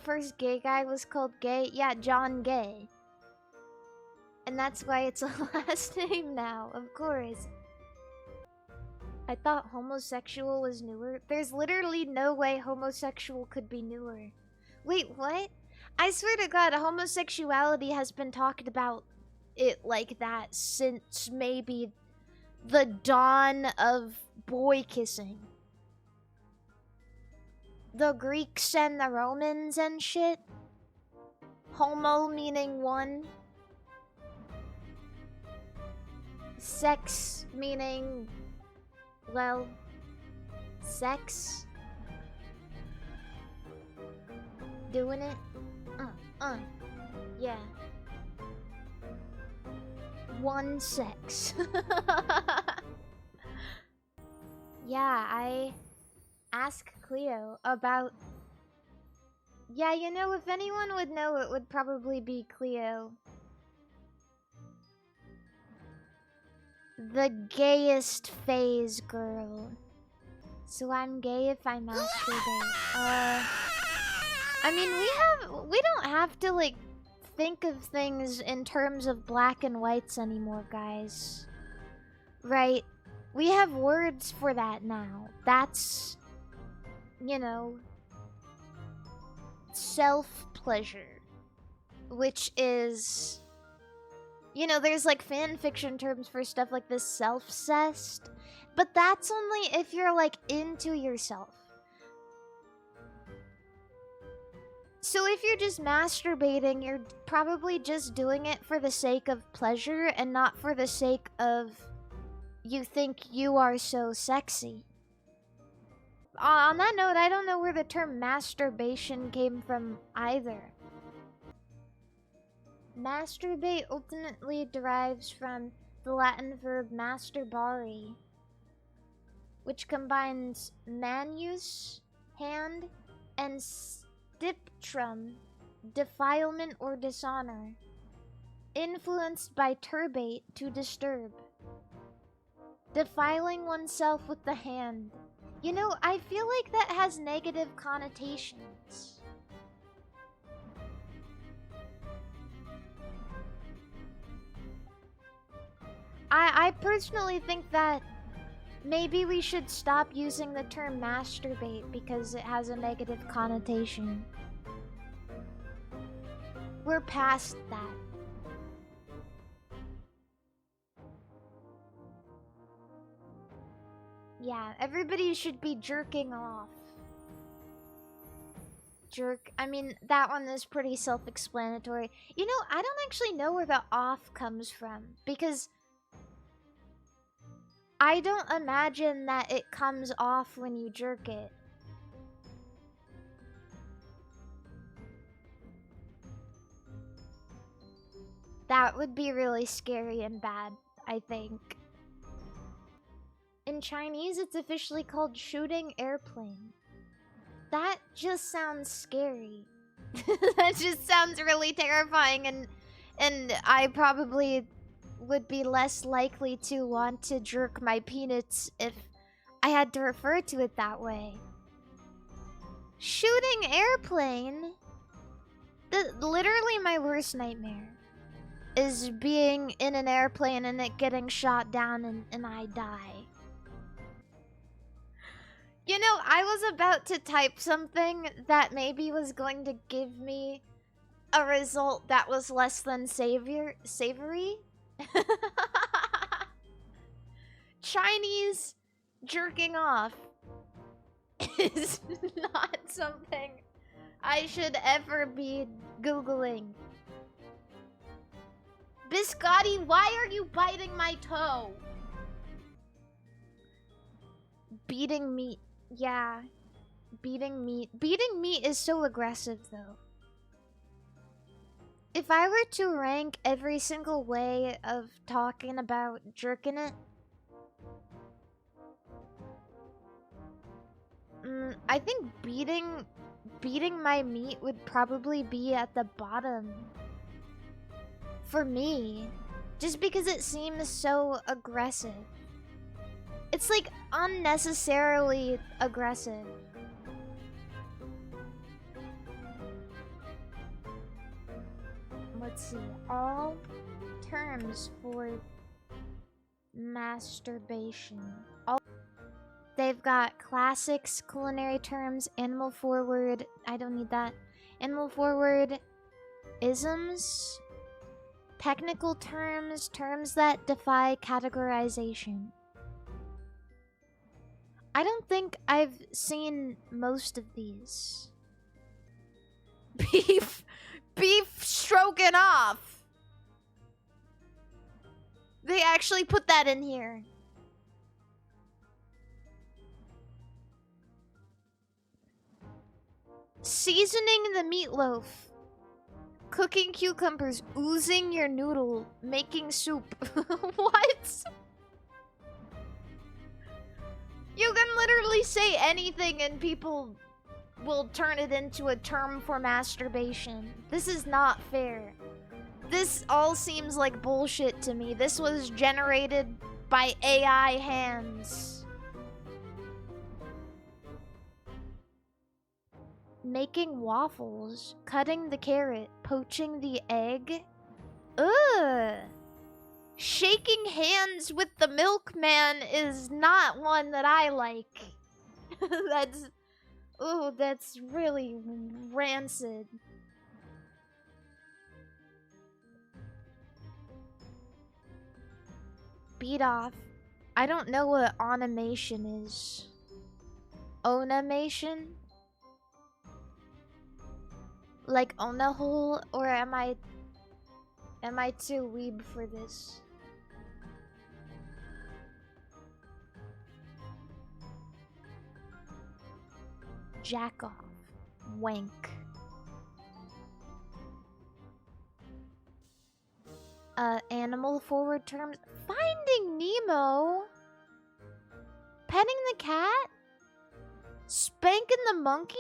first gay guy was called Gay? Yeah, John Gay. And that's why it's a last name now, of course. I thought homosexual was newer. There's literally no way homosexual could be newer. Wait, what? I swear to God, homosexuality has been talked about it like that since maybe the dawn of boy kissing. The Greeks and the Romans and shit. Homo meaning one. Sex meaning, well, sex. Doing it. Yeah. One sex. Yeah, I ask Clio about... Yeah, you know, if anyone would know, it would probably be Clio. The gayest phase girl. So I'm gay if I masturbate. I mean, we don't have to, like, think of things in terms of black and whites anymore, guys. Right? We have words for that now. That's, you know, self-pleasure. Which is... You know, there's like fan fiction terms for stuff like this, self-cessed. But that's only if you're like into yourself. So if you're just masturbating, you're probably just doing it for the sake of pleasure and not for the sake of you think you are so sexy. On that note, I don't know where the term masturbation came from either. Masturbate ultimately derives from the Latin verb masturbare, which combines manus, hand, and stiptrum, defilement or dishonor, influenced by turbate, to disturb. Defiling oneself with the hand. You know, I feel like that has negative connotations. I personally think that maybe we should stop using the term masturbate because it has a negative connotation. We're past that. Yeah, everybody should be jerking off. Jerk. I mean, that one is pretty self-explanatory. You know, I don't actually know where the off comes from because I don't imagine that it comes off when you jerk it. That would be really scary and bad, I think. In Chinese, it's officially called shooting airplane. That just sounds scary. That just sounds really terrifying, and I probably would be less likely to want to jerk my peanuts if I had to refer to it that way. Shooting airplane? Literally my worst nightmare is being in an airplane and it getting shot down and I die. You know, I was about to type something that maybe was going to give me a result that was less than savory. Chinese jerking off is not something I should ever be Googling. Biscotti, why are you biting my toe? Beating meat. Yeah. Beating meat. Beating meat is so aggressive, though. If I were to rank every single way of talking about jerking it, I think beating my meat would probably be at the bottom. For me. Just because it seems so aggressive. It's like unnecessarily aggressive. let's see. All terms for masturbation. They've got classics, culinary terms, animal forward. I don't need that. Animal forward, isms, technical terms, terms that defy categorization. I don't think I've seen most of these. Beef stroking off. They actually put that in here. Seasoning the meatloaf. Cooking cucumbers. Oozing your noodle. Making soup. What? You can literally say anything and people will turn it into a term for masturbation. This is not fair. This all seems like bullshit to me. This was generated by AI hands. Making waffles, cutting the carrot, poaching the egg. Ugh. Shaking hands with the milkman is not one that I like. That's really rancid. Beat off. I don't know what onimation is. Onimation? Like onahole, or am I too weeb for this? Jack off. Wank. Animal forward terms. Finding Nemo. Petting the cat. Spanking the monkey.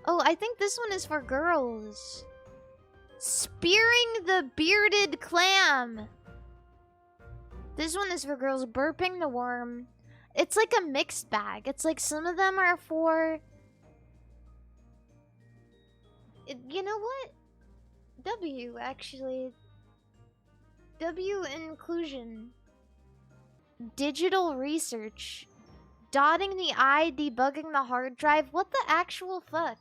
Oh, I think this one is for girls. Spearing the bearded clam. This one is for girls. Burping the worm. It's like a mixed bag. It's like some of them are for... You know what? W, actually. W inclusion. Digital research. Dotting the I, debugging the hard drive. What the actual fuck?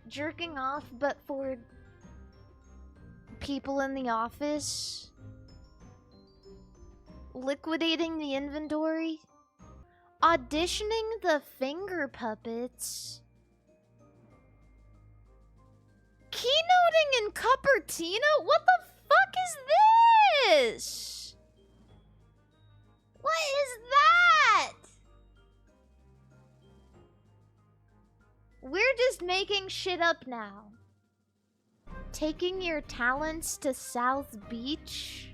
Jerking off, but for people in the office. Liquidating the inventory. Auditioning the finger puppets. Keynoting in Cupertino? What the fuck is this? What is that? We're just making shit up now. Taking your talents to South Beach?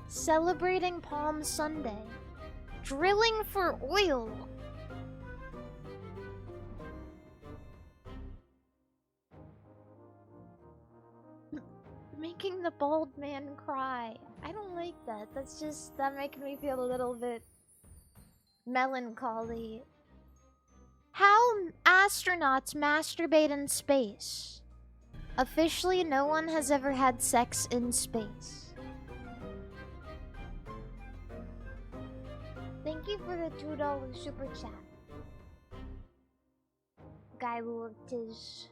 Celebrating Palm Sunday. Drilling for oil. Making the bald man cry. I don't like that. That makes me feel a little bit melancholy. How astronauts masturbate in space. Officially, no one has ever had sex in space. Thank you for the $2 super chat. Guy looked his...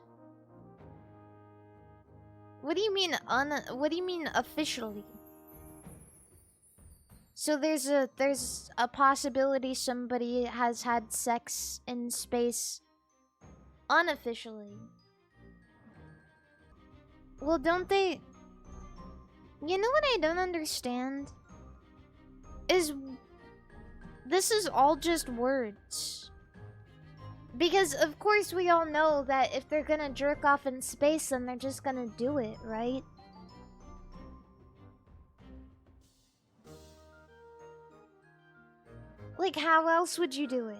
What do you mean officially? So there's a possibility somebody has had sex in space unofficially. Well, don't they... You know what I don't understand? Is... This is all just words. Because, of course, we all know that if they're gonna jerk off in space, then they're just gonna do it, right? Like, how else would you do it?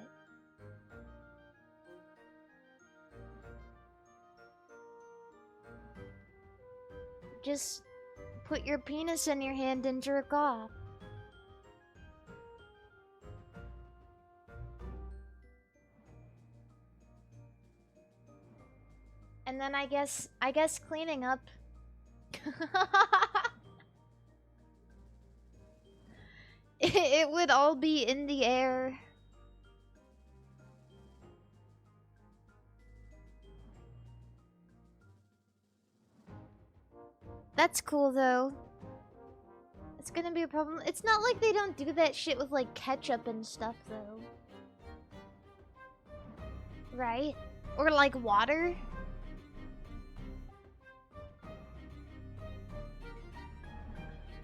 Just put your penis in your hand and jerk off. And then I guess cleaning up. It would all be in the air. That's cool though. It's gonna be a problem. It's not like they don't do that shit with like ketchup and stuff though. Right? Or like water?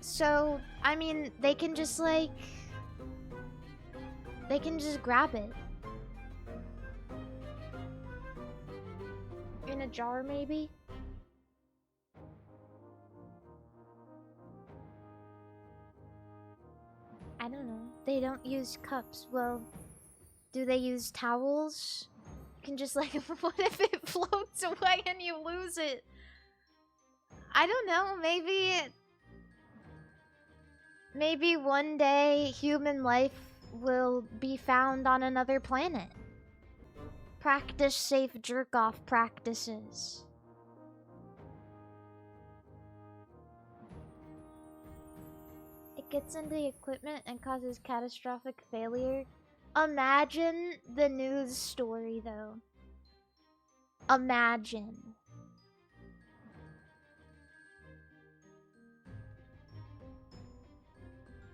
So, I mean, they can just like... They can just grab it. In a jar, maybe? I don't know. They don't use cups. Well, do they use towels? You can just like... What if it floats away and you lose it? I don't know. Maybe one day human life will be found on another planet. Practice safe jerk-off practices. It gets into the equipment and causes catastrophic failure. Imagine the news story, though. Imagine.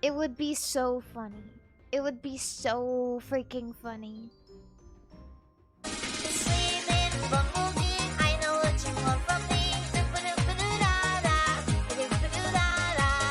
It would be so funny. It would be so freaking funny.